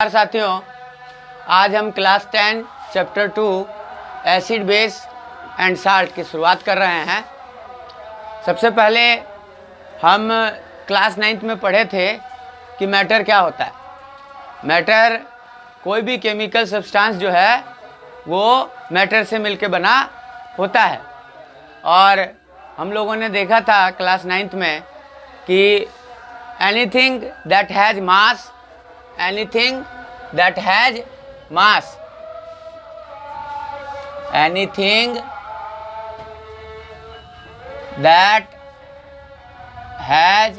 साथियों, आज हम class 10 chapter 2 acid base and salt की शुरुआत कर रहे हैं। सबसे पहले हम क्लास 9th में पढ़े थे कि मैटर क्या होता है। मैटर कोई भी केमिकल सब्सटेंस जो है वो मैटर से मिलके बना होता है। और हम लोगों ने देखा था क्लास 9th में कि anything that has mass, anything that has mass, anything that has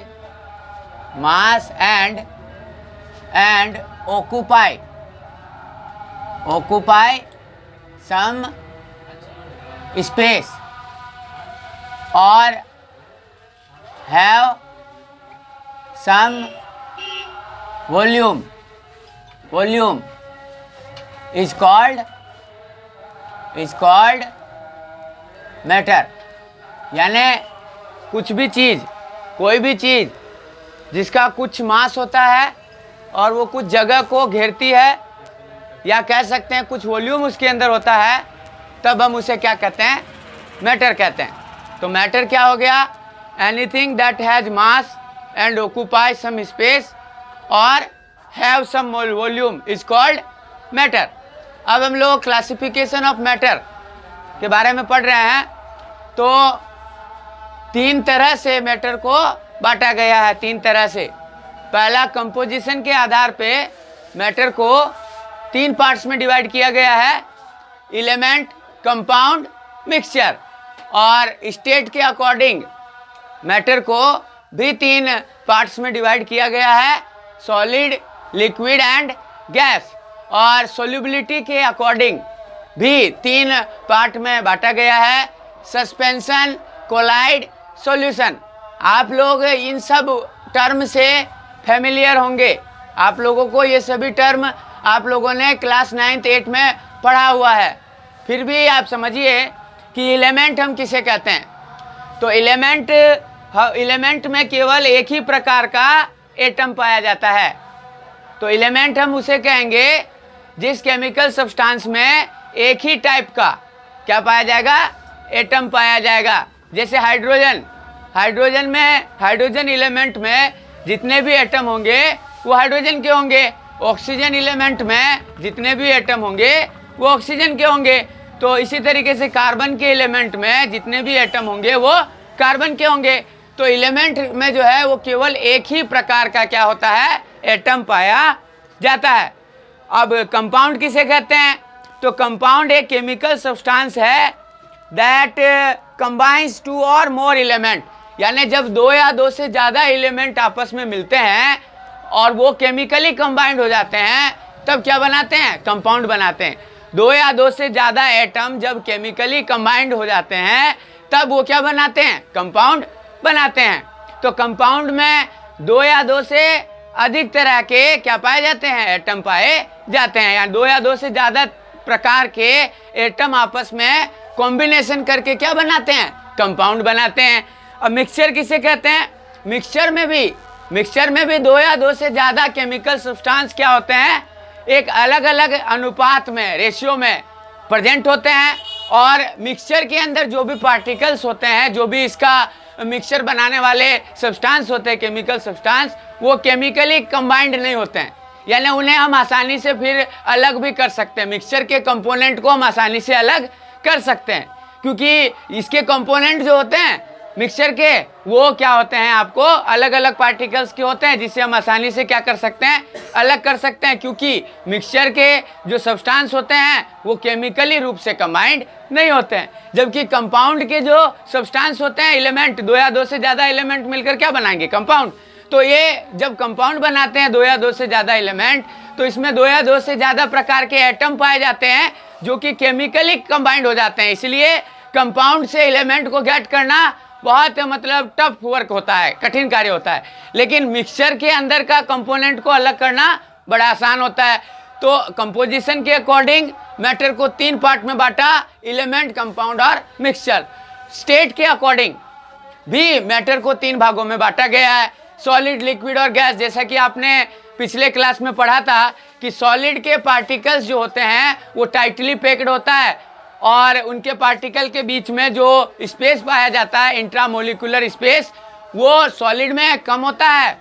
mass and occupy some space or have some volume is called matter। यानी कुछ भी चीज़, कोई भी चीज़ जिसका कुछ मास होता है और वो कुछ जगह को घेरती है, या कह सकते हैं कुछ वॉल्यूम उसके अंदर होता है, तब हम उसे क्या कहते हैं? मैटर कहते हैं। तो मैटर क्या हो गया? Anything that has mass and occupy some space और have some volume is called matter. अब हम लोग क्लासिफिकेशन ऑफ मैटर के बारे में पढ़ रहे हैं। तो 3 तरह से मैटर को बांटा गया है, 3 तरह से। पहला, कंपोजिशन के आधार पे मैटर को 3 पार्ट्स में डिवाइड किया गया है: एलिमेंट, कंपाउंड, मिक्सचर। और स्टेट के अकॉर्डिंग मैटर को भी 3 पार्ट्स में डिवाइड किया गया है: सॉलिड, लिक्विड एंड गैस। और सोल्यूबिलिटी के अकॉर्डिंग भी 3 पार्ट में बांटा गया है: सस्पेंशन, कोलाइड, सॉल्यूशन। आप लोग इन सब टर्म से फेमिलियर होंगे। आप लोगों को ये सभी टर्म आप लोगों ने क्लास 9th 8 में पढ़ा हुआ है। फिर भी आप समझिए कि एलिमेंट हम किसे कहते हैं। तो एलिमेंट में केवल एक ही प्रकार का एटम पाया जाता है। तो एलिमेंट हम उसे कहेंगे जिस केमिकल सब्सटेंस में एक ही टाइप का क्या पाया जाएगा? एटम पाया जाएगा। जैसे हाइड्रोजन एलिमेंट में जितने भी एटम होंगे वो हाइड्रोजन के होंगे। ऑक्सीजन एलिमेंट में जितने भी एटम होंगे वो ऑक्सीजन के होंगे। तो इसी तरीके से कार्बन के एलिमेंट में जितने भी एटम होंगे वो कार्बन के होंगे। तो एलिमेंट में जो है वो केवल एक ही प्रकार का क्या होता है? एटम पाया जाता है। अब कंपाउंड किसे कहते हैं? तो कंपाउंड एक केमिकल सब्सटेंस है दैट कंबाइंस 2 और मोर एलिमेंट। यानी जब 2 या 2 से ज़्यादा एलिमेंट आपस में मिलते हैं और वो केमिकली कंबाइंड हो जाते हैं, तब क्या बनाते हैं? कंपाउंड बनाते हैं। 2 या 2 से ज़्यादा एटम जब केमिकली कंबाइंड हो जाते हैं तब वो क्या बनाते हैं? कंपाउंड बनाते हैं। तो कंपाउंड में 2 या 2 से अधिक तरह के क्या पाए जाते हैं? एटम पाए जाते हैं। यानी 2 या 2 से ज़्यादा प्रकार के एटम आपस में कॉम्बिनेशन करके क्या बनाते हैं? कंपाउंड बनाते हैं। अब मिक्सचर किसे कहते हैं? मिक्सचर में भी 2 या 2 से ज़्यादा केमिकल सब्सटेंस क्या होते हैं? एक अलग अलग अनुपात में, रेशियो में प्रेजेंट होते हैं। और मिक्सचर के अंदर जो भी पार्टिकल्स होते हैं, जो भी इसका मिक्सचर बनाने वाले सब्सटेंस होते हैं, केमिकल सब्सटेंस, वो केमिकली कंबाइंड नहीं होते हैं। यानी उन्हें हम आसानी से फिर अलग भी कर सकते हैं। मिक्सचर के कंपोनेंट को हम आसानी से अलग कर सकते हैं, क्योंकि इसके कंपोनेंट जो होते हैं मिक्सचर के, वो क्या होते हैं? आपको अलग अलग पार्टिकल्स के होते हैं, जिससे हम आसानी से क्या कर सकते हैं? अलग कर सकते हैं। क्योंकि मिक्सचर के जो सब्सटेंस होते हैं वो केमिकली रूप से कंबाइंड नहीं होते हैं, जबकि कंपाउंड के जो सब्सटेंस होते हैं, एलिमेंट, 2 या 2 से ज़्यादा एलिमेंट मिलकर क्या बनाएंगे? कंपाउंड। तो ये जब कंपाउंड बनाते हैं 2 या 2 से ज़्यादा एलिमेंट, तो इसमें 2 या 2 से ज़्यादा प्रकार के एटम पाए जाते हैं जो कि केमिकली कंबाइंड हो जाते हैं। इसलिए कंपाउंड से एलिमेंट को गेट करना बहुत मतलब टफ वर्क होता है, कठिन कार्य होता है। लेकिन मिक्सचर के अंदर का कंपोनेंट को अलग करना बड़ा आसान होता है। तो कंपोजिशन के अकॉर्डिंग मैटर को 3 पार्ट में बांटा, एलिमेंट, कंपाउंड और मिक्सचर। स्टेट के अकॉर्डिंग भी मैटर को 3 भागों में बांटा गया है, सॉलिड, लिक्विड और गैस। जैसा कि आपने पिछले क्लास में पढ़ा था कि सॉलिड के पार्टिकल्स जो होते हैं वो टाइटली पैक्ड होता है और उनके पार्टिकल के बीच में जो स्पेस पाया जाता है, इंट्रामोलिकुलर स्पेस, वो सॉलिड में कम होता है,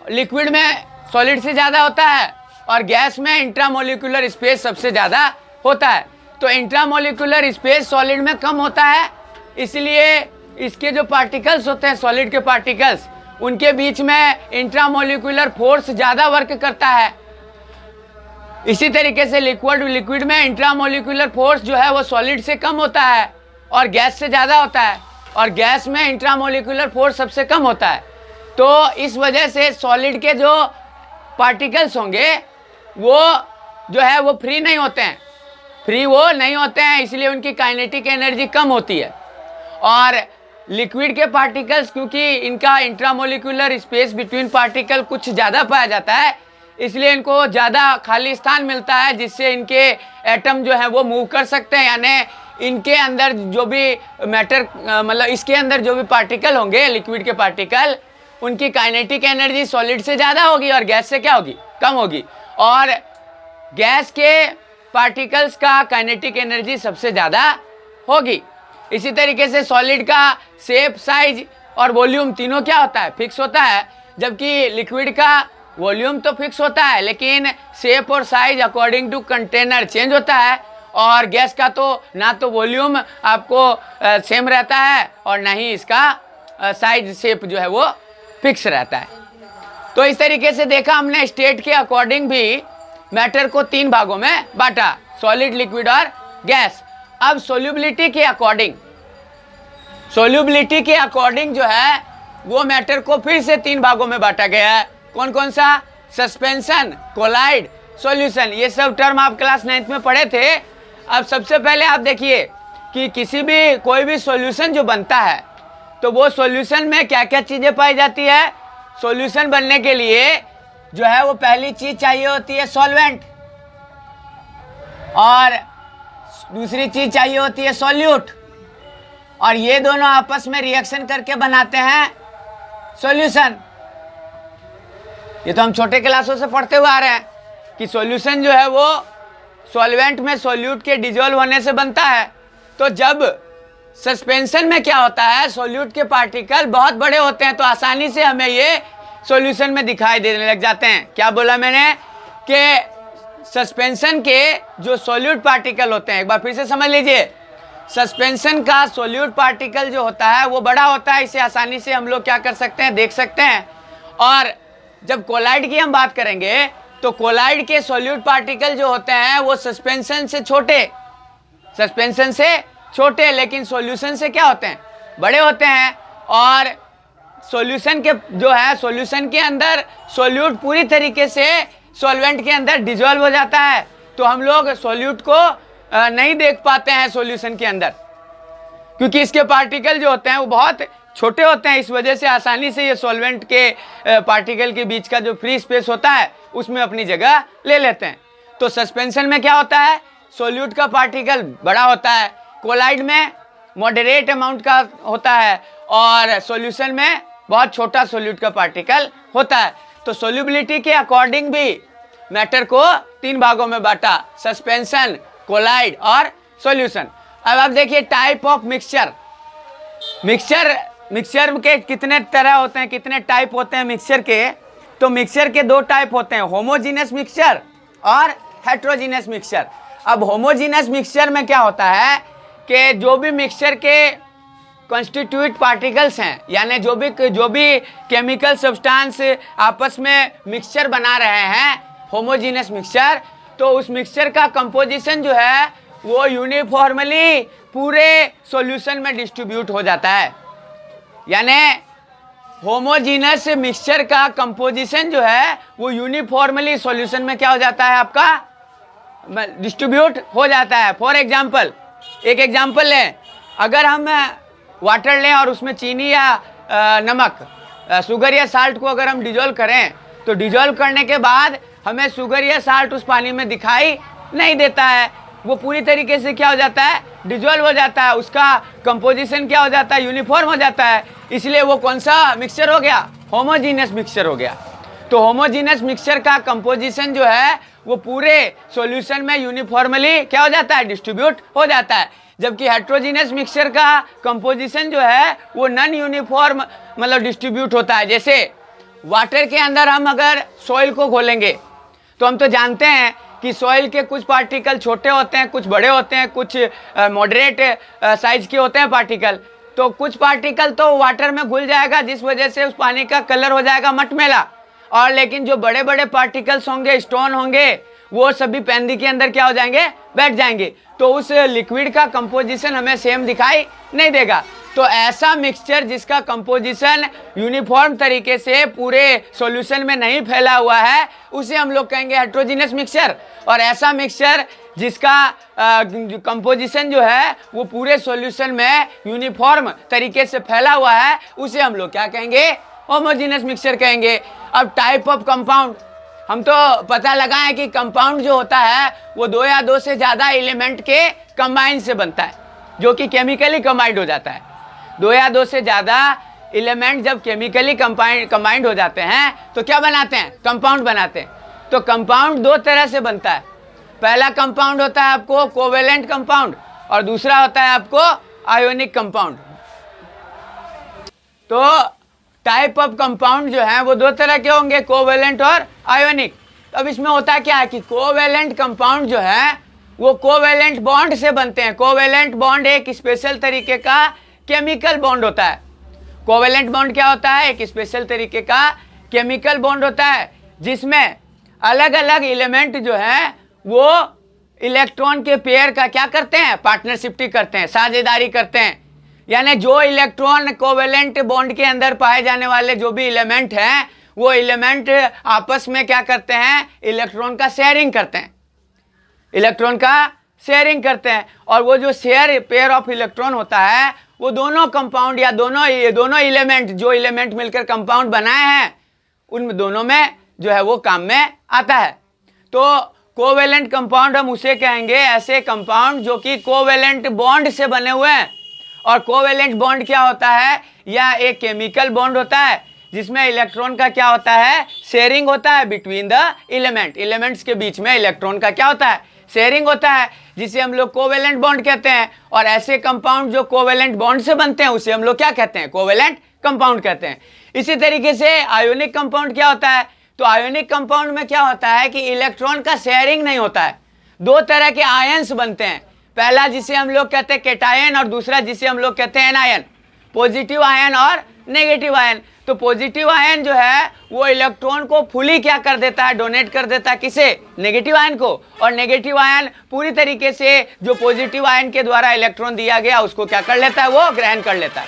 लिक्विड में सॉलिड से ज़्यादा होता है और गैस में इंट्रामोलिकुलर स्पेस सबसे ज़्यादा होता है। तो इंट्रामोलिकुलर स्पेस सॉलिड में कम होता है, इसलिए इसके जो पार्टिकल्स होते हैं, सॉलिड के पार्टिकल्स, उनके बीच में इंट्रामोलिकुलर फोर्स ज़्यादा वर्क करता है। इसी तरीके से लिक्विड में इंट्रामोलिकुलर फोर्स जो है वो सॉलिड से कम होता है और गैस से ज़्यादा होता है और गैस में इंट्रामोलिकुलर फोर्स सबसे कम होता है। तो इस वजह से सॉलिड के जो पार्टिकल्स होंगे वो जो है वो फ्री नहीं होते हैं, इसलिए उनकी काइनेटिक एनर्जी कम होती है। और लिक्विड के पार्टिकल्स, क्योंकि इनका इंट्रामोलिकुलर स्पेस बिटवीन पार्टिकल कुछ ज़्यादा पाया जाता है, इसलिए इनको ज़्यादा खाली स्थान मिलता है, जिससे इनके एटम जो है वो मूव कर सकते हैं। यानी इनके अंदर जो भी मैटर, मतलब इसके अंदर जो भी पार्टिकल होंगे, लिक्विड के पार्टिकल, उनकी काइनेटिक एनर्जी सॉलिड से ज़्यादा होगी और गैस से क्या होगी, कम होगी। और गैस के पार्टिकल्स का काइनेटिक एनर्जी सबसे ज़्यादा होगी। इसी तरीके से सॉलिड का शेप, साइज और वॉल्यूम तीनों क्या होता है, फिक्स होता है, जबकि लिक्विड का वॉल्यूम तो फिक्स होता है लेकिन शेप और size according to container change होता है। और गैस का तो ना तो वॉल्यूम आपको सेम रहता है और ना ही इसका साइज, शेप जो है वो फिक्स रहता है। तो इस तरीके से देखा हमने, स्टेट के अकॉर्डिंग भी मैटर को 3 भागों में बांटा, सॉलिड, लिक्विड और गैस। अब सोल्यूबिलिटी के अकॉर्डिंग जो है वो मैटर को फिर से 3 भागों में बांटा गया है। कौन कौन सा? Suspension, colloid, solution. ये सब टर्म आप क्लास 9th में पढ़े थे। अब सबसे पहले आप देखिए कि कोई भी सॉल्यूशन जो बनता है तो वो सॉल्यूशन में क्या क्या चीज़ें पाई जाती है। सॉल्यूशन बनने के लिए जो है वो पहली चीज़ चाहिए होती है सॉल्वेंट और दूसरी चीज़ चाहिए होती है सॉल्यूट, और ये दोनों आपस में रिएक्शन करके बनाते हैं सॉल्यूशन। ये तो हम छोटे क्लासों से पढ़ते हुए आ रहे हैं कि सॉल्यूशन जो है वो सॉल्वेंट में सॉल्यूट के डिजोल्व होने से बनता है। तो जब सस्पेंशन में क्या होता है, सॉल्यूट के पार्टिकल बहुत बड़े होते हैं तो आसानी से हमें ये सॉल्यूशन में दिखाई देने लग जाते हैं। क्या बोला मैंने कि सस्पेंशन के जो सॉल्यूट पार्टिकल होते हैं, एक बार फिर से समझ लीजिए, सस्पेंशन का सॉल्यूट पार्टिकल जो होता है वो बड़ा होता है, इसे आसानी से हम लोग क्या कर सकते हैं, देख सकते हैं। और जब कोलाइड की हम बात करेंगे तो कोलाइड के सॉल्यूट पार्टिकल जो होते हैं वो सस्पेंशन से छोटे लेकिन सॉल्यूशन से क्या होते हैं, बड़े होते हैं। और सॉल्यूशन के जो है, सॉल्यूशन के अंदर सॉल्यूट पूरी तरीके से सॉल्वेंट के अंदर डिजॉल्व हो जाता है, तो हम लोग सॉल्यूट को नहीं देख पाते हैं सॉल्यूशन के अंदर, क्योंकि इसके पार्टिकल जो होते हैं वो बहुत छोटे होते हैं। इस वजह से आसानी से ये सॉल्वेंट के पार्टिकल के बीच का जो फ्री स्पेस होता है उसमें अपनी जगह ले लेते हैं। तो सस्पेंशन में क्या होता है, सॉल्यूट का पार्टिकल बड़ा होता है, कोलाइड में मॉडरेट अमाउंट का होता है और सॉल्यूशन में बहुत छोटा सॉल्यूट का पार्टिकल होता है। तो सोल्यूबिलिटी के अकॉर्डिंग भी मैटर को 3 भागों में बांटा, सस्पेंशन, कोलाइड और सॉल्यूशन। अब आप देखिए टाइप ऑफ मिक्सचर के कितने तरह होते हैं, कितने टाइप होते हैं मिक्सचर के। तो मिक्सचर के 2 टाइप होते हैं, होमोजीनस मिक्सचर और हेट्रोजीनस मिक्सचर। अब होमोजीनस मिक्सचर में क्या होता है कि जो भी मिक्सचर के कॉन्स्टिट्यूट पार्टिकल्स हैं, यानी जो भी केमिकल सब्सटेंस आपस में मिक्सचर बना रहे हैं, होमोजीनस मिक्सचर, तो उस मिक्सचर का कंपोजिशन जो है वो यूनिफॉर्मली पूरे सॉल्यूशन में डिस्ट्रीब्यूट हो जाता है। यानी होमोजीनस मिक्सचर का कंपोजिशन जो है वो यूनिफॉर्मली सॉल्यूशन में क्या हो जाता है, आपका डिस्ट्रीब्यूट हो जाता है। फॉर एग्जांपल, एक एग्जांपल लें, अगर हम वाटर लें और उसमें चीनी या नमक, शुगर या साल्ट को अगर हम डिजोल्व करें, तो डिजोल्व करने के बाद हमें शुगर या साल्ट उस पानी में दिखाई नहीं देता है, वो पूरी तरीके से क्या हो जाता है, डिजोल्व हो जाता है, उसका कंपोजिशन क्या हो जाता है, यूनिफॉर्म हो जाता है। इसलिए वो कौन सा मिक्सचर हो गया, होमोजीनियस मिक्सचर हो गया। तो होमोजीनियस मिक्सचर का कंपोजिशन जो है वो पूरे सॉल्यूशन में यूनिफॉर्मली क्या हो जाता है, डिस्ट्रीब्यूट हो जाता है। जबकि हेट्रोजीनियस मिक्सचर का कंपोजिशन जो है वो नॉन यूनिफॉर्म मतलब डिस्ट्रीब्यूट होता है। जैसे वाटर के अंदर हम अगर सॉइल को घोलेंगे तो हम तो जानते हैं कि सॉइल के कुछ पार्टिकल छोटे होते हैं, कुछ बड़े होते हैं, कुछ मॉडरेट साइज के होते हैं पार्टिकल। तो कुछ पार्टिकल तो वाटर में घुल जाएगा जिस वजह से उस पानी का कलर हो जाएगा मटमैला, और लेकिन जो बड़े बड़े पार्टिकल्स होंगे, स्टोन होंगे, वो सभी पेंदी के अंदर क्या हो जाएंगे, बैठ जाएंगे। तो उस लिक्विड का कंपोजिशन हमें सेम दिखाई नहीं देगा। तो ऐसा मिक्सचर जिसका कंपोजिशन यूनिफॉर्म तरीके से पूरे सॉल्यूशन में नहीं फैला हुआ है उसे हम लोग कहेंगे हेट्रोजीनियस मिक्सचर। और ऐसा मिक्सचर जिसका कंपोजिशन जो है वो पूरे सॉल्यूशन में यूनिफॉर्म तरीके से फैला हुआ है उसे हम लोग क्या कहेंगे, होमोजीनियस मिक्सचर कहेंगे। अब टाइप ऑफ कंपाउंड, हम तो पता लगाएं कि कंपाउंड जो होता है वो 2 या 2 से ज़्यादा एलिमेंट के कंबाइन से बनता है, जो कि केमिकली कंबाइंड हो जाता है। 2 या 2 से ज़्यादा एलिमेंट जब केमिकली कंबाइंड हो जाते हैं तो क्या बनाते हैं, कंपाउंड बनाते हैं। तो कंपाउंड 2 तरह से बनता है। पहला कंपाउंड होता है आपको कोवेलेंट कंपाउंड, और दूसरा होता है आपको आयोनिक कंपाउंड। तो टाइप ऑफ कंपाउंड जो है वो 2 तरह के होंगे, कोवेलेंट और आयोनिक। अब इसमें होता क्या है कि कोवेलेंट कंपाउंड जो है वो कोवेलेंट बॉन्ड से बनते हैं। कोवेलेंट बॉन्ड एक स्पेशल तरीके का केमिकल बॉन्ड होता है। कोवेलेंट बॉन्ड क्या होता है, एक स्पेशल तरीके का केमिकल बॉन्ड होता है जिसमें अलग अलग एलिमेंट जो है वो इलेक्ट्रॉन के पेयर का क्या करते हैं, पार्टनरशिप करते हैं, साझेदारी करते हैं। यानी जो इलेक्ट्रॉन कोवेलेंट बॉन्ड के अंदर पाए जाने वाले जो भी एलिमेंट हैं वो एलिमेंट आपस में क्या करते हैं, इलेक्ट्रॉन का शेयरिंग करते हैं, इलेक्ट्रॉन का शेयरिंग करते हैं। और वो जो शेयर पेयर ऑफ इलेक्ट्रॉन होता है वो दोनों कंपाउंड या दोनों एलिमेंट, जो एलिमेंट मिलकर कंपाउंड बनाए हैं उन दोनों में जो है वो काम में आता है। तो कोवेलेंट कंपाउंड हम उसे कहेंगे ऐसे कंपाउंड जो कि कोवेलेंट बॉन्ड से बने हुए हैं। और कोवेलेंट बॉन्ड क्या होता है, यह एक केमिकल बॉन्ड होता है जिसमें इलेक्ट्रॉन का क्या होता है, शेयरिंग होता है बिटवीन द एलिमेंट। एलिमेंट्स के बीच में इलेक्ट्रॉन का क्या होता है, शेयरिंग होता है, जिसे हम लोग कोवेलेंट बॉन्ड कहते हैं। और ऐसे कंपाउंड जो कोवेलेंट बॉन्ड से बनते हैं उसे हम लोग क्या कहते हैं, कोवेलेंट कंपाउंड कहते हैं। इसी तरीके से आयोनिक कंपाउंड क्या होता है, तो आयोनिक कंपाउंड में क्या होता है कि इलेक्ट्रॉन का शेयरिंग नहीं होता है। 2 तरह के आयंस बनते हैं, पहला जिसे हम लोग कहते हैं कैटायन और दूसरा जिसे हम लोग कहते हैं एनायन, पॉजिटिव आयन और नेगेटिव आयन। तो पॉजिटिव आयन जो है वो इलेक्ट्रॉन को फुली क्या कर देता है, डोनेट कर देता है, किसे, नेगेटिव आयन को। और नेगेटिव आयन पूरी तरीके से जो पॉजिटिव आयन के द्वारा इलेक्ट्रॉन दिया गया उसको क्या कर लेता है, वो ग्रहण कर लेता है।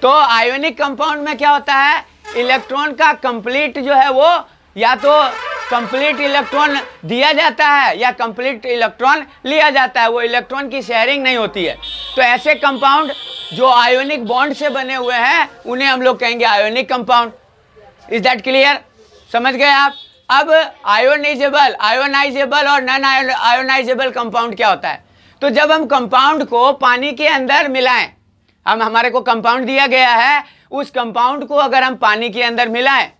तो आयोनिक कंपाउंड में क्या होता है, इलेक्ट्रॉन का कंप्लीट जो है वो या तो कंप्लीट इलेक्ट्रॉन दिया जाता है या कंप्लीट इलेक्ट्रॉन लिया जाता है, वो इलेक्ट्रॉन की शेयरिंग नहीं होती है। तो ऐसे कंपाउंड जो आयोनिक बॉन्ड से बने हुए हैं उन्हें हम लोग कहेंगे ionic compound. Is that clear, समझ गए आप। अब आयोनाइजेबल और नॉन आयोनाइजेबल कंपाउंड क्या होता है, तो जब हम कंपाउंड को पानी के अंदर मिलाएं, हमारे को कंपाउंड दिया गया है, उस कंपाउंड को अगर हम पानी के अंदर मिलाएं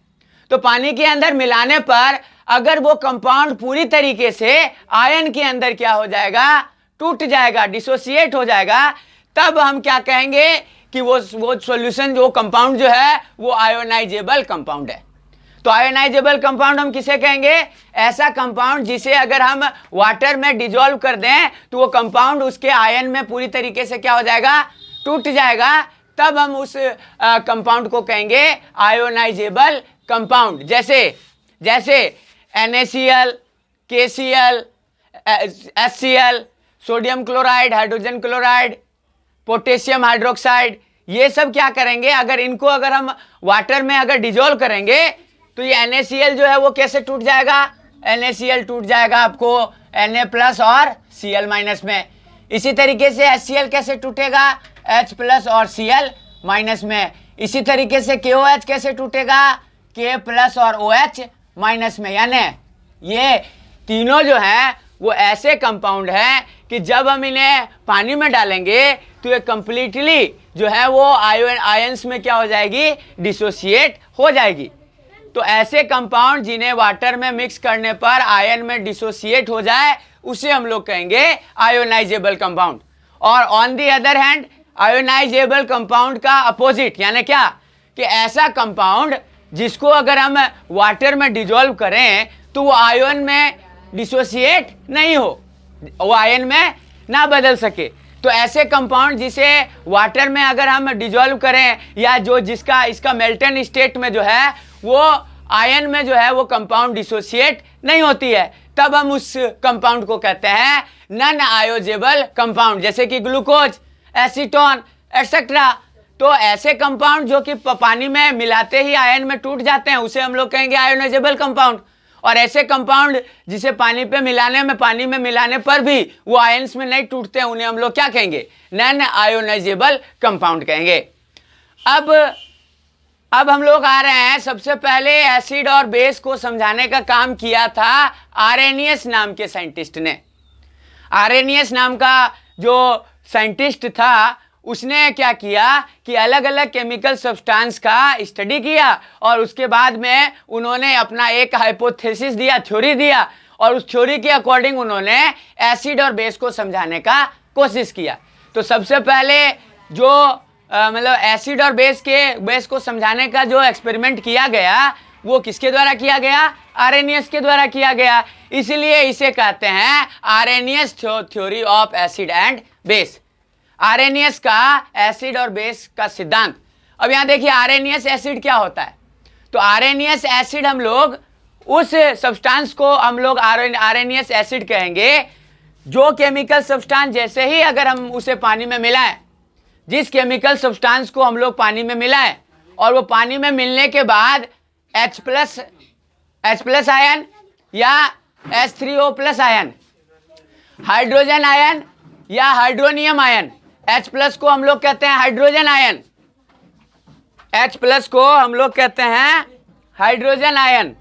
तो पानी के अंदर मिलाने पर अगर वो कंपाउंड पूरी तरीके से आयन के अंदर क्या हो जाएगा, टूट जाएगा, डिसोसिएट हो जाएगा, तब हम क्या कहेंगे कि वो सॉल्यूशन जो कंपाउंड जो है वो आयोनाइजेबल कंपाउंड है। तो आयोनाइजेबल कंपाउंड हम किसे कहेंगे, ऐसा कंपाउंड जिसे अगर हम वाटर में डिजोल्व कर दें तो वो कंपाउंड उसके आयन में पूरी तरीके से क्या हो जाएगा, टूट जाएगा, तब हम उस कंपाउंड को कहेंगे आयोनाइजेबल कंपाउंड। जैसे NaCl, KCl, HCl, sodium chloride, hydrogen chloride, potassium hydroxide, ये सब क्या करेंगे, अगर इनको अगर हम वाटर में अगर डिजोल्व करेंगे तो ये NaCl जो है वो कैसे टूट जाएगा, NaCl टूट जाएगा आपको Na+ और Cl- में। इसी तरीके से HCl कैसे टूटेगा, H+ और Cl- में। इसी तरीके से KOH कैसे टूटेगा, K+ और OH- में। यानी ये तीनों जो हैं वो ऐसे कंपाउंड हैं कि जब हम इन्हें पानी में डालेंगे तो ये कंप्लीटली जो है वो आयंस में क्या हो जाएगी, डिसोसिएट हो जाएगी। तो ऐसे कंपाउंड जिन्हें वाटर में मिक्स करने पर आयन में डिसोसिएट हो जाए उसे हम लोग कहेंगे आयोनाइजेबल कंपाउंड। और on the other hand ionisable compound का अपोजिट यानी क्या, कि ऐसा कंपाउंड जिसको अगर हम वाटर में डिजोल्व करें तो वो आयन में डिसोसिएट नहीं हो, वो आयन में ना बदल सके। तो ऐसे कंपाउंड जिसे वाटर में अगर हम डिजोल्व करें या जो जिसका इसका मेल्टन स्टेट में जो है वो आयन में जो है वो कंपाउंड डिसोसिएट नहीं होती है, तब हम उस कंपाउंड को कहते हैं नॉन आयोजेबल कंपाउंड, जैसे कि ग्लूकोज, एसीटोन एटसेट्रा। तो ऐसे कंपाउंड जो कि पानी में मिलाते ही आयन में टूट जाते हैं उसे हम लोग कहेंगे आयोनाइजेबल कंपाउंड। और ऐसे कंपाउंड जिसे पानी में मिलाने पर भी वो आयंस में नहीं टूटते हैं उन्हें हम लोग क्या कहेंगे, नॉन आयोनाइजेबल कंपाउंड कहेंगे। अब हम लोग आ रहे हैं, सबसे पहले एसिड और बेस को समझाने का काम किया था आर्रेनियस नाम के साइंटिस्ट ने। आर्रेनियस नाम का जो साइंटिस्ट था उसने क्या किया कि अलग अलग केमिकल सब्सटेंस का स्टडी किया और उसके बाद में उन्होंने अपना एक हाइपोथेसिस दिया, थ्योरी दिया, और उस थ्योरी के अकॉर्डिंग उन्होंने एसिड और बेस को समझाने का कोशिश किया। तो सबसे पहले जो मतलब एसिड और बेस को समझाने का जो एक्सपेरिमेंट किया गया वो किसके द्वारा किया गया, आर्रेनियस के द्वारा किया गया। इसलिए इसे कहते हैं Arrhenius theory of acid and base, Arrhenius का एसिड और बेस का सिद्धांत। अब यहां देखिए आर्रेनियस एसिड क्या होता है। तो आर्रेनियस एसिड हम लोग उस सब्सटेंस को हम लोग आर्रेनियस एसिड कहेंगे जो केमिकल सब्सटेंस जैसे ही अगर हम उसे पानी में मिलाएं, जिस केमिकल सब्सटेंस को हम लोग पानी में मिलाएं और वो पानी में मिलने के बाद H प्लस आयन या H3O+ आयन, हाइड्रोजन आयन या हाइड्रोनियम आयन, H प्लस को हम लोग कहते हैं हाइड्रोजन आयन, H प्लस को हम लोग कहते हैं हाइड्रोजन आयन,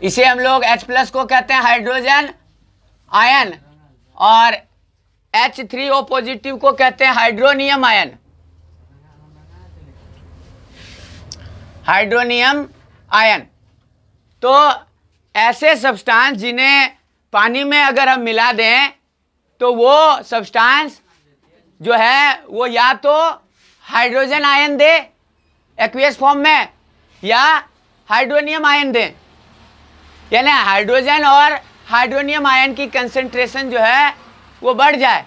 इसे हम लोग H प्लस को कहते हैं हाइड्रोजन आयन, और H3O पॉजिटिव को कहते हैं हाइड्रोनियम आयन, हाइड्रोनियम आयन। तो ऐसे सब्सटेंस जिन्हें पानी में अगर हम मिला दें तो वो सब्सटेंस जो है वो या तो हाइड्रोजन आयन दे एक्वियस फॉर्म में या हाइड्रोनियम आयन दे, यानी हाइड्रोजन और हाइड्रोनियम आयन की कंसंट्रेशन जो है वो बढ़ जाए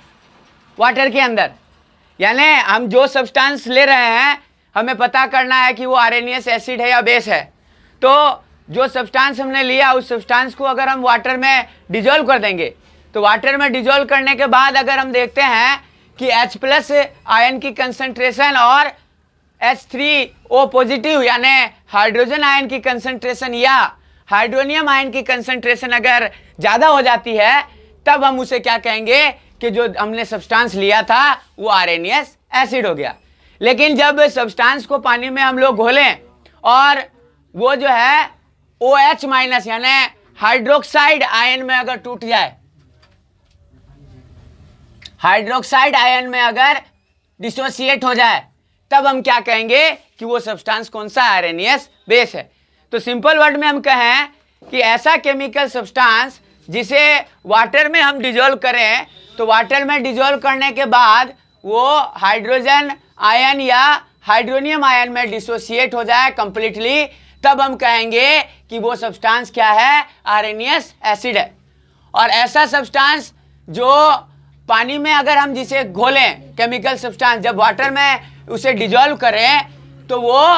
वाटर के अंदर। यानी हम जो सब्सटेंस ले रहे हैं हमें पता करना है कि वो आर्रेनियस एसिड है या बेस है। तो जो सब्सटेंस हमने लिया उस सब्सटेंस को अगर हम वाटर में डिजोल्व कर देंगे तो वाटर में डिजोल्व करने के बाद अगर हम देखते हैं कि H प्लस आयन की कंसंट्रेशन और H3O पॉजिटिव यानी हाइड्रोजन आयन की कंसंट्रेशन या हाइड्रोनियम आयन की कंसंट्रेशन अगर ज़्यादा हो जाती है तब हम उसे क्या कहेंगे कि जो हमने सब्सटेंस लिया था वो आर्रेनियस एसिड हो गया। लेकिन जब सब्सटेंस को पानी में हम लोग घोलें और वो जो है OH- यानी हाइड्रोक्साइड आयन में अगर टूट जाए, हाइड्रोक्साइड आयन में अगर डिसोसिएट हो जाए तब हम क्या कहेंगे कि वो सब्सटेंस कौन सा आर्रेनियस बेस है। तो सिंपल वर्ड में हम कहें कि ऐसा केमिकल सब्सटेंस जिसे वाटर में हम डिजोल्व करें तो वाटर में डिजोल्व करने के बाद वो हाइड्रोजन आयन या हाइड्रोनियम आयन में डिसोसिएट हो जाए कंप्लीटली, तब हम कहेंगे कि वो सब्सटेंस क्या है, आर्रेनियस एसिड है। और ऐसा सब्सटेंस जो पानी में अगर हम जिसे घोलें केमिकल सब्सटेंस, जब वाटर में उसे डिजोल्व करें तो वो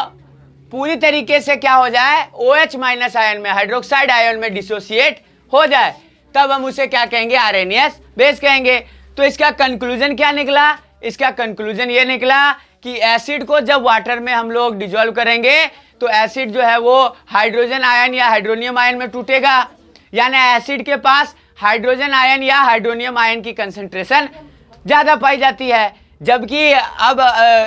पूरी तरीके से क्या हो जाए, OH- आयन में हाइड्रोक्साइड आयन में डिसोसिएट हो जाए, तब हम उसे क्या कहेंगे, आर्रेनियस बेस कहेंगे। तो इसका कंक्लूजन क्या निकला, इसका कंक्लूजन ये निकला कि एसिड को जब वाटर में हम लोग डिजोल्व करेंगे तो एसिड जो है वो हाइड्रोजन आयन या हाइड्रोनियम आयन में टूटेगा, यानी एसिड के पास हाइड्रोजन आयन या हाइड्रोनियम आयन की कंसंट्रेशन ज़्यादा पाई जाती है। जबकि अब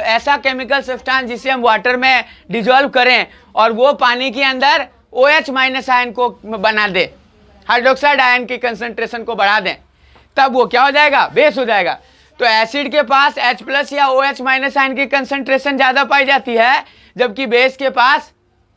ऐसा केमिकल सब्सटेंस जिसे हम वाटर में डिजोल्व करें और वो पानी के अंदर OH माइनस आयन को बना दे, हाइड्रोक्साइड आयन की कंसंट्रेशन को बढ़ा दें, तब वो क्या हो जाएगा, बेस हो जाएगा। तो एसिड के पास H प्लस या OH माइनस आयन की कंसंट्रेशन ज़्यादा पाई जाती है, जबकि बेस के पास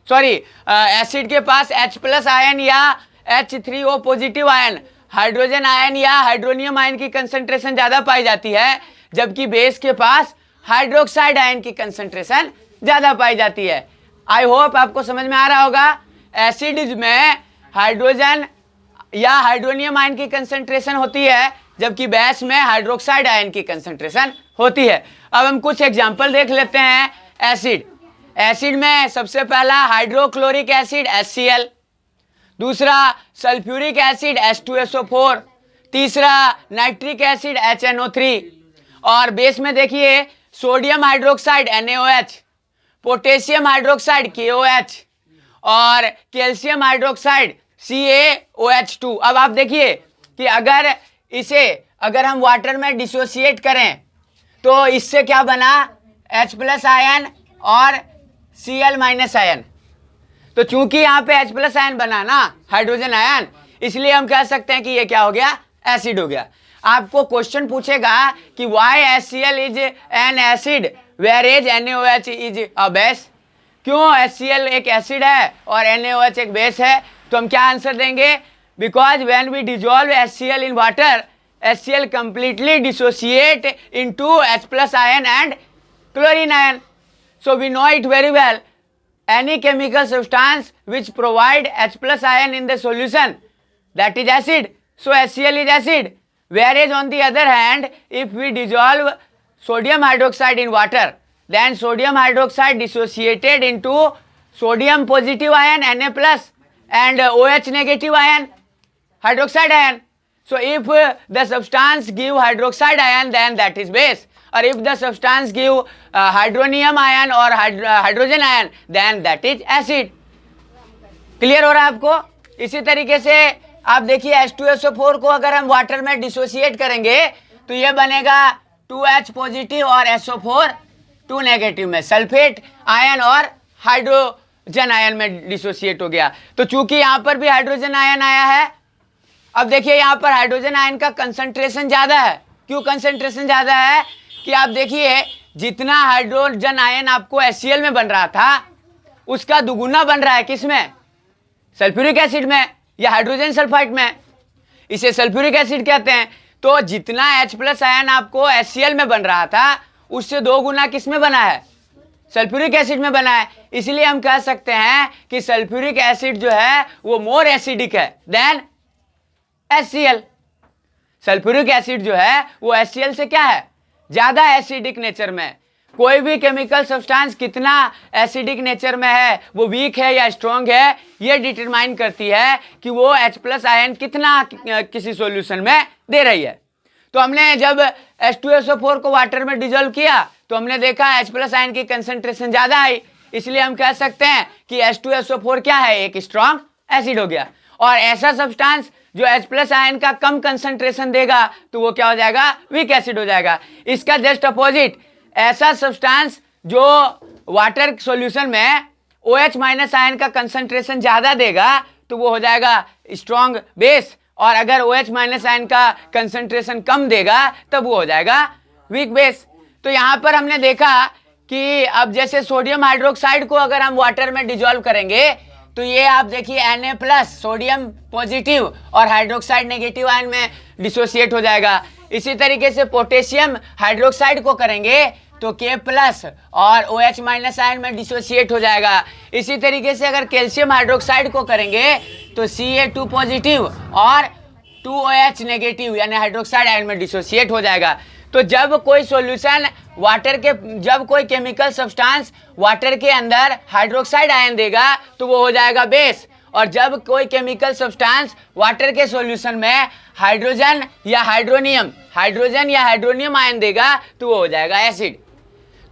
एसिड के पास H प्लस आयन या H3O positive ion, hydrogen ion या हाइड्रोनियम आयन की कंसंट्रेशन ज़्यादा पाई जाती है, जबकि बेस के पास हाइड्रोक्साइड आयन की कंसंट्रेशन ज़्यादा पाई जाती है। आई होप आपको समझ में आ रहा होगा। एसिड में हाइड्रोजन या हाइड्रोनियम आयन की कंसंट्रेशन होती है, जबकि बेस में हाइड्रोक्साइड आयन की कंसंट्रेशन होती है। अब हम कुछ एग्जांपल देख लेते हैं। एसिड में सबसे पहला हाइड्रोक्लोरिक एसिड HCl, दूसरा सल्फ्यूरिक एसिड H2SO4, तीसरा नाइट्रिक एसिड HNO3, और बेस में देखिए sodium hydroxide NaOH, potassium hydroxide KOH और कैल्शियम हाइड्रोक्साइड CaOH2। अब आप देखिए कि अगर हम वाटर में डिसोसिएट करें तो इससे क्या बना, H प्लस आयन और Cl माइनस आयन। तो चूंकि यहाँ पे H प्लस आयन बना ना, हाइड्रोजन आयन, इसलिए हम कह सकते हैं कि ये क्या हो गया, एसिड हो गया। आपको क्वेश्चन पूछेगा कि why HCl is an acid whereas NaOH is a base, क्यों HCl एक एसिड है और NaOH एक बेस है। तो हम क्या आंसर देंगे, because when we dissolve HCl in water, HCl completely dissociate into H plus ion and chlorine ion. So we know it very well. Any chemical substance which provide H plus ion in the solution, that is acid. So HCl is acid. Whereas on the other hand, if we dissolve sodium hydroxide in water, then sodium hydroxide dissociated into sodium positive ion Na plus and OH negative ion, hydroxide ion. So if the substance give hydroxide ion, then that is base, or if the substance give hydronium ion or hydrogen ion, then that is acid. Clear हो रहा है आपको। इसी तरीके से आप देखिए H2SO4 को अगर हम वाटर में डिसोसिएट करेंगे तो ये बनेगा 2H पॉजिटिव और SO4 2 नेगेटिव में, सल्फेट आयन और हाइड्रोजन आयन में डिसोसिएट हो गया। तो चूंकि यहाँ पर भी हाइड्रोजन आयन आया है, अब देखिए यहाँ पर हाइड्रोजन आयन का कंसंट्रेशन ज़्यादा है। क्यों कंसंट्रेशन ज़्यादा है कि आप देखिए जितना हाइड्रोजन आयन आपको HCl में बन रहा था, उसका दुगुना बन रहा है किसमें, सल्फ्यूरिक एसिड में या हाइड्रोजन सल्फाइड में, इसे सल्फ्यूरिक एसिड कहते हैं। तो जितना H प्लस आयन आपको HCl में बन रहा था, उससे 2 गुना किस में बना है, सल्फ्यूरिक एसिड में बना है। इसलिए हम कह सकते हैं कि सल्फ्यूरिक एसिड जो है वो मोर एसिडिक है देन HCl। सल्फ्यूरिक एसिड जो है वो HCl से क्या है, ज्यादा एसिडिक नेचर में। कोई भी केमिकल सब्सटेंस कितना एसिडिक नेचर में है, वो वीक है या स्ट्रॉन्ग है, ये डिटरमाइन करती है कि वो H प्लस आयन कितना किसी सॉल्यूशन में दे रही है। तो हमने जब H2SO4 को वाटर में डिजोल्व किया तो हमने देखा H प्लस आयन की कंसंट्रेशन ज़्यादा आई, इसलिए हम कह सकते हैं कि H2SO4 क्या है, एक स्ट्रॉन्ग एसिड हो गया। और ऐसा सब्सटेंस जो H प्लस आयन का कम कंसंट्रेशन देगा तो वो क्या हो जाएगा, वीक एसिड हो जाएगा। इसका जस्ट अपोजिट, ऐसा सब्सटेंस जो वाटर सॉल्यूशन में OH माइनस आयन का कंसंट्रेशन ज़्यादा देगा तो वो हो जाएगा स्ट्रॉन्ग बेस, और अगर OH माइनस आयन का कंसंट्रेशन कम देगा तब वो हो जाएगा वीक बेस। तो यहाँ पर हमने देखा कि अब जैसे सोडियम हाइड्रोक्साइड को अगर हम वाटर में डिजोल्व करेंगे तो ये आप देखिए Na प्लस सोडियम पॉजिटिव और हाइड्रोक्साइड नेगेटिव आयन में डिसोसिएट हो जाएगा। इसी तरीके से पोटेशियम हाइड्रोक्साइड को करेंगे तो K प्लस और OH माइनस आयन में डिसोसिएट हो जाएगा। इसी तरीके से अगर कैल्शियम हाइड्रोक्साइड को करेंगे तो Ca2 पॉजिटिव और 2OH नेगेटिव यानी हाइड्रोक्साइड आयन में डिसोसिएट हो जाएगा। तो जब कोई सॉल्यूशन जब कोई केमिकल सब्सटेंस वाटर के अंदर हाइड्रोक्साइड आयन देगा तो वो हो जाएगा बेस, और जब कोई केमिकल सब्सटेंस वाटर के सॉल्यूशन में हाइड्रोजन या हाइड्रोनियम आयन देगा तो वो हो जाएगा एसिड।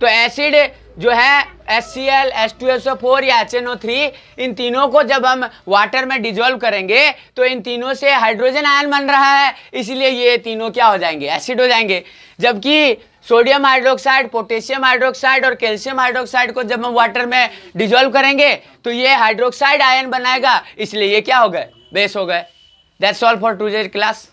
तो एसिड जो है HCl, H2SO4 या HNO3, इन तीनों को जब हम वाटर में डिजोल्व करेंगे तो इन तीनों से हाइड्रोजन आयन बन रहा है, इसलिए ये तीनों क्या हो जाएंगे, एसिड हो जाएंगे। जबकि सोडियम हाइड्रोक्साइड, पोटेशियम हाइड्रोक्साइड और कैल्शियम हाइड्रोक्साइड को जब हम वाटर में डिजोल्व करेंगे तो ये हाइड्रोक्साइड आयन बनाएगा, इसलिए ये क्या हो गए, बेस हो गए। That's all for today's class.